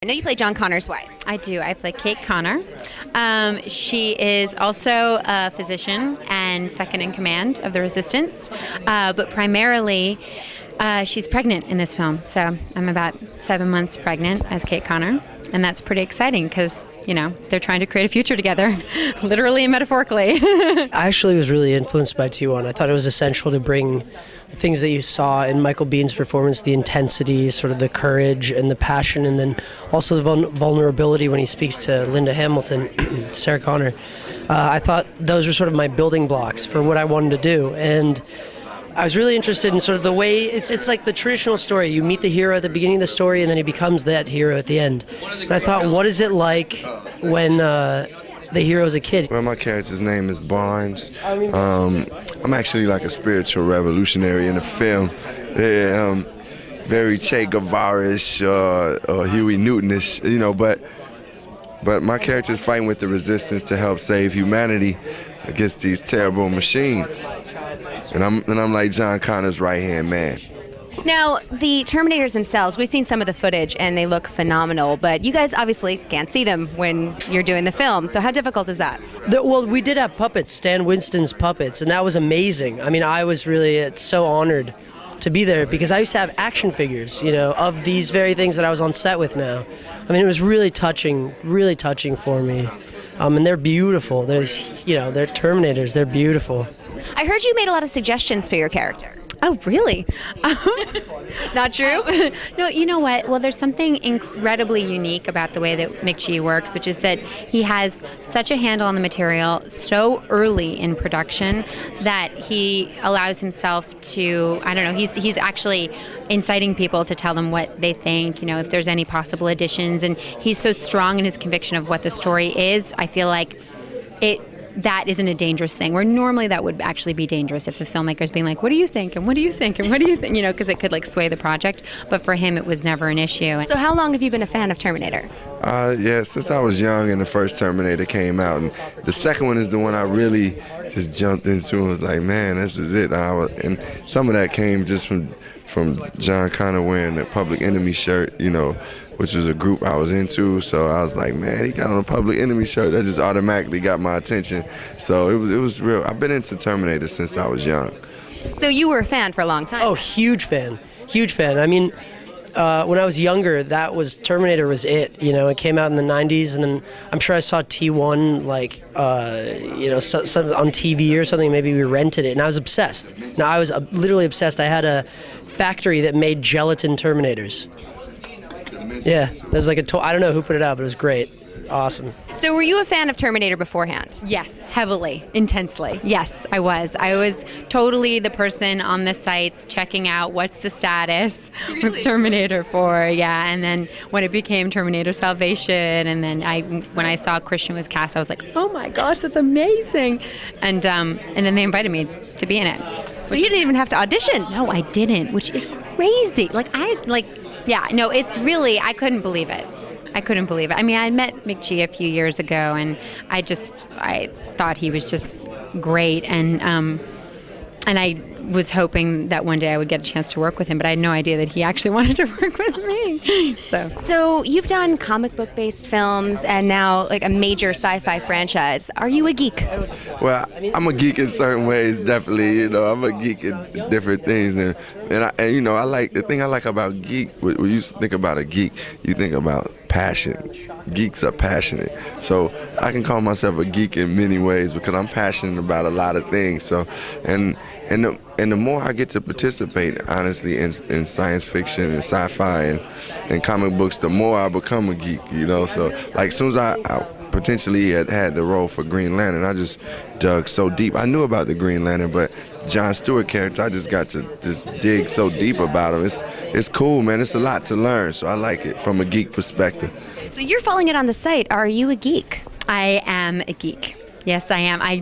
I know you play John Connor's wife. I do. I play Kate Connor. She is also a physician and second in command of the Resistance, but primarily she's pregnant in this film. So I'm about 7 months pregnant as Kate Connor, and that's pretty exciting because, you know, they're trying to create a future together, literally and metaphorically. I actually was really influenced by T1. I thought it was essential to bring the things that you saw in Michael Biehn's performance, the intensity, sort of the courage and the passion, and then also the vulnerability when he speaks to Linda Hamilton, Sarah Connor. I thought those were sort of my building blocks for what I wanted to do. And I was really interested in sort of the way, it's like the traditional story. You meet the hero at the beginning of the story, and then he becomes that hero at the end. And I thought, what is it like when the hero's a kid? Well, my character's name is Barnes. I'm actually like a spiritual revolutionary in the film. Yeah, very Che Guevara-ish or Huey Newton-ish, you know, but my character's fighting with the resistance to help save humanity against these terrible machines. And I'm like John Connor's right-hand man. Now, the Terminators themselves, we've seen some of the footage and they look phenomenal, but you guys obviously can't see them when you're doing the film. So how difficult is that? Well, we did have puppets, Stan Winston's puppets, and that was amazing. I mean, I was really so honored to be there because I used to have action figures, you know, of these very things that I was on set with now. I mean, it was really touching for me. And they're beautiful. They're Terminators. They're beautiful. I heard you made a lot of suggestions for your character. Oh, really? Not true? No, you know what? Well, there's something incredibly unique about the way that McG works, which is that he has such a handle on the material so early in production that he allows himself to, I don't know, he's actually inciting people to tell them what they think, you know, if there's any possible additions. And he's so strong in his conviction of what the story is. I feel like that isn't a dangerous thing, where normally that would actually be dangerous if the filmmaker's being like, what do you think, and what do you think, and what do you think, you know, because it could like sway the project. But for him, it was never an issue. So how long have you been a fan of Terminator? Yeah, since I was young and the first Terminator came out. And the second one is the one I really just jumped into and was like, man, this is it. And some of that came just from John Connor wearing the Public Enemy shirt, you know, which was a group I was into. So I was like, man, he got on a Public Enemy shirt. That just automatically got my attention. So it was real. I've been into Terminator since I was young. So you were a fan for a long time? Oh, huge fan. I mean, when I was younger, Terminator was it. You know, it came out in the 90s, and then I'm sure I saw T1 like, you know, some on TV or something. Maybe we rented it, and I was obsessed. Now, I was literally obsessed. I had a factory that made gelatin Terminators. Yeah, there's like I don't know who put it out, but it was great. Awesome. So were you a fan of Terminator beforehand? Yes, heavily, intensely. Yes, I was. I was totally the person on the sites checking out what's the status with Terminator 4. Yeah, and then when it became Terminator Salvation, and then when I saw Christian was cast, I was like, oh my gosh, that's amazing. And then they invited me to be in it. So you didn't even have to audition? No, I didn't, which is crazy. It's really, I couldn't believe it. I mean, I met McG a few years ago, and I thought he was just great, and I was hoping that one day I would get a chance to work with him, but I had no idea that he actually wanted to work with me. So you've done comic book based films and now like a major sci-fi franchise. Are you a geek? Well, I'm a geek in certain ways, definitely. You know, I'm a geek in different things, and you know, the thing I like about geek. When you think about a geek, you think about passion. Geeks are passionate, so I can call myself a geek in many ways because I'm passionate about a lot of things. So, and the more I get to participate, honestly, in science fiction and sci-fi and comic books, the more I become a geek. You know, so like as soon as I potentially had the role for Green Lantern, I just dug so deep. I knew about the Green Lantern, but John Stewart character, I just got to just dig so deep about him. It's cool, man. It's a lot to learn, so I like it from a geek perspective. So you're following it on the site. Are you a geek? I am a geek. Yes, I am. I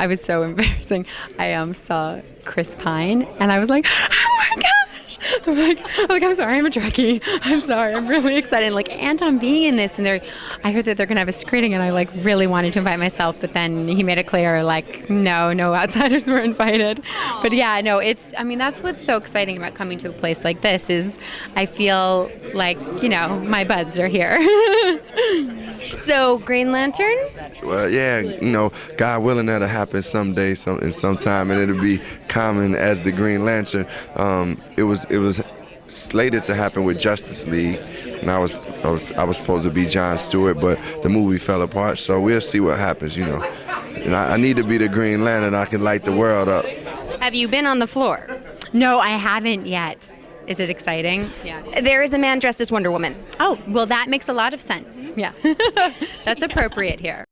was so embarrassing. I saw Chris Pine, and I was like, oh my gosh. I'm sorry, I'm a Trekkie. I'm sorry, I'm really excited. And, like, Anton being in this, and I heard that they're going to have a screening, and I, like, really wanted to invite myself, but then he made it clear, like, no outsiders were invited. But yeah, no, that's what's so exciting about coming to a place like this is I feel like, my buds are here. So, Green Lantern? Well, yeah, God willing, that'll happen someday, in some time, and it'll be common as the Green Lantern. It was slated to happen with Justice League, and I was supposed to be Jon Stewart, but the movie fell apart. So we'll see what happens, And I need to be the Green Lantern. I can light the world up. Have you been on the floor? No, I haven't yet. Is it exciting? Yeah. There is a man dressed as Wonder Woman. Oh, well, that makes a lot of sense. Yeah. That's appropriate here.